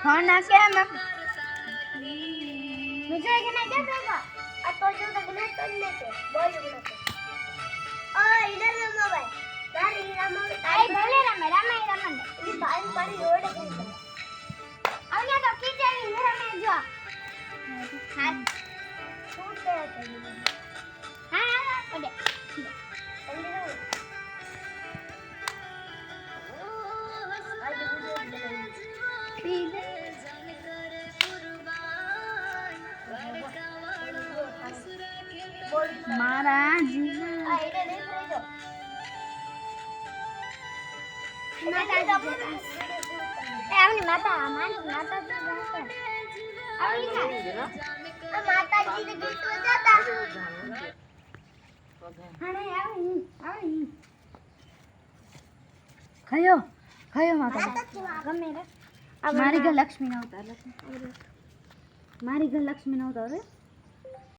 phone ना के हम मुझे के ना दे देगा अब तो जो तक नहीं तो लेते बोल बोल ओ इधर रमो भाई गाड़ी रमो आई बोले रमे ये टाइम पर रोड है अब ना तो कीचे इधर में जो हां टूट गया हां ओडे मारा जीवन माताजी के गीत बजाता खायो खायो माता गमे रे मारी घर लक्ष्मी न उतार मारी घर लक्ष्मी न उतार